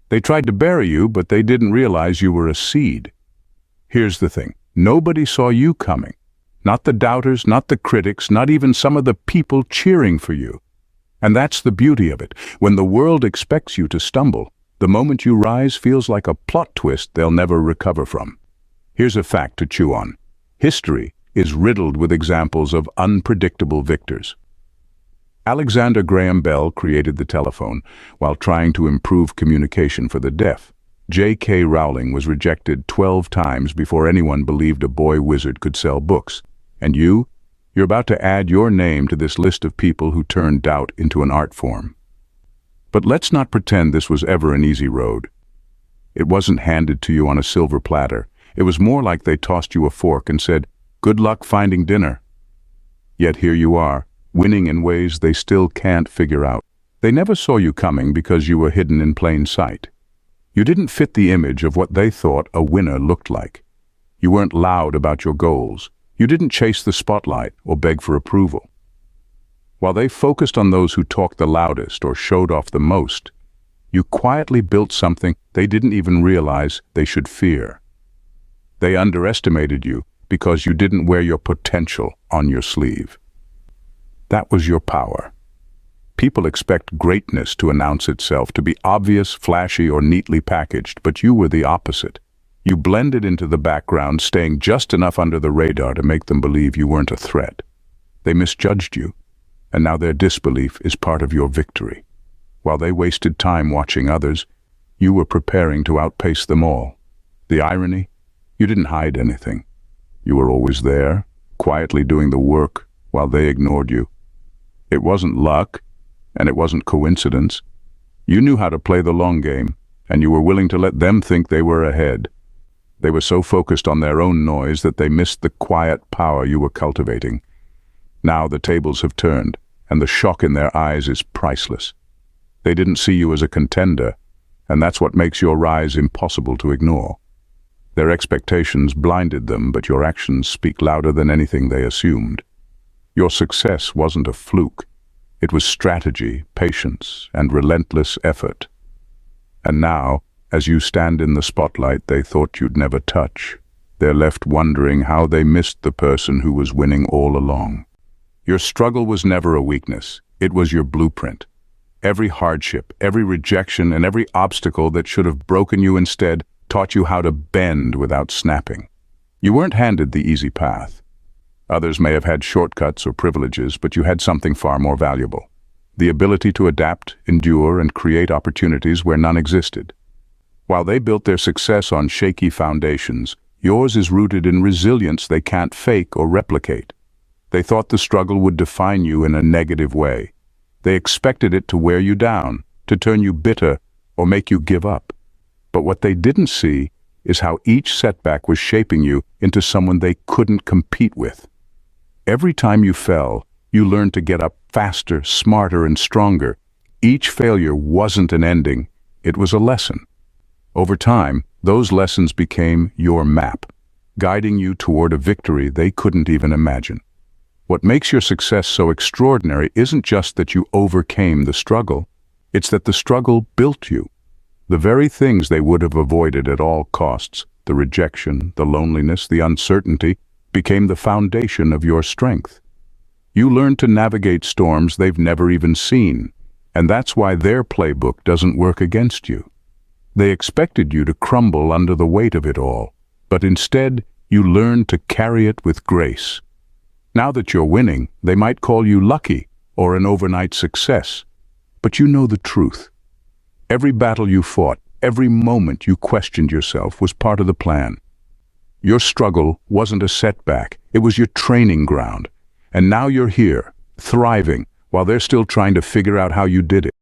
They tried to bury you, but they didn't realize you were a seed. Here's the thing. Nobody saw you coming. Not the doubters, not the critics, not even some of the people cheering for you. And that's the beauty of it. When the world expects you to stumble, the moment you rise feels like a plot twist they'll never recover from. Here's a fact to chew on. History is riddled with examples of unpredictable victors. Alexander Graham Bell created the telephone while trying to improve communication for the deaf. J.K. Rowling was rejected 12 times before anyone believed a boy wizard could sell books. And you're about to add your name to this list of people who turned doubt into an art form. But let's not pretend this was ever an easy road. It wasn't handed to you on a silver platter. It was more like they tossed you a fork and said, "Good luck finding dinner." Yet here you are, winning in ways they still can't figure out. They never saw you coming because you were hidden in plain sight. You didn't fit the image of what they thought a winner looked like. You weren't loud about your goals. You didn't chase the spotlight or beg for approval. While they focused on those who talked the loudest or showed off the most, you quietly built something they didn't even realize they should fear. They underestimated you because you didn't wear your potential on your sleeve. That was your power. People expect greatness to announce itself, to be obvious, flashy, or neatly packaged, but you were the opposite. You blended into the background, staying just enough under the radar to make them believe you weren't a threat. They misjudged you, and now their disbelief is part of your victory. While they wasted time watching others, you were preparing to outpace them all. The irony? You didn't hide anything. You were always there, quietly doing the work while they ignored you. It wasn't luck, and it wasn't coincidence. You knew how to play the long game, and you were willing to let them think they were ahead. They were so focused on their own noise that they missed the quiet power you were cultivating. Now the tables have turned, and the shock in their eyes is priceless. They didn't see you as a contender, and that's what makes your rise impossible to ignore. Their expectations blinded them, but your actions speak louder than anything they assumed. Your success wasn't a fluke. It was strategy, patience, and relentless effort. And now, as you stand in the spotlight they thought you'd never touch, they're left wondering how they missed the person who was winning all along. Your struggle was never a weakness. It was your blueprint. Every hardship, every rejection, and every obstacle that should have broken you instead taught you how to bend without snapping. You weren't handed the easy path. Others may have had shortcuts or privileges, but you had something far more valuable: the ability to adapt, endure, and create opportunities where none existed. While they built their success on shaky foundations, yours is rooted in resilience they can't fake or replicate. They thought the struggle would define you in a negative way. They expected it to wear you down, to turn you bitter, or make you give up. But what they didn't see is how each setback was shaping you into someone they couldn't compete with. Every time you fell, you learned to get up faster, smarter, and stronger. Each failure wasn't an ending, it was a lesson. Over time, those lessons became your map, guiding you toward a victory they couldn't even imagine. What makes your success so extraordinary isn't just that you overcame the struggle, it's that the struggle built you. The very things they would have avoided at all costs, the rejection, the loneliness, the uncertainty, became the foundation of your strength. You learned to navigate storms they've never even seen, and that's why their playbook doesn't work against you. They expected you to crumble under the weight of it all, but instead you learned to carry it with grace. Now that you're winning, they might call you lucky or an overnight success, but you know the truth. Every battle you fought, every moment you questioned yourself was part of the plan. Your struggle wasn't a setback, it was your training ground. And now you're here, thriving, while they're still trying to figure out how you did it.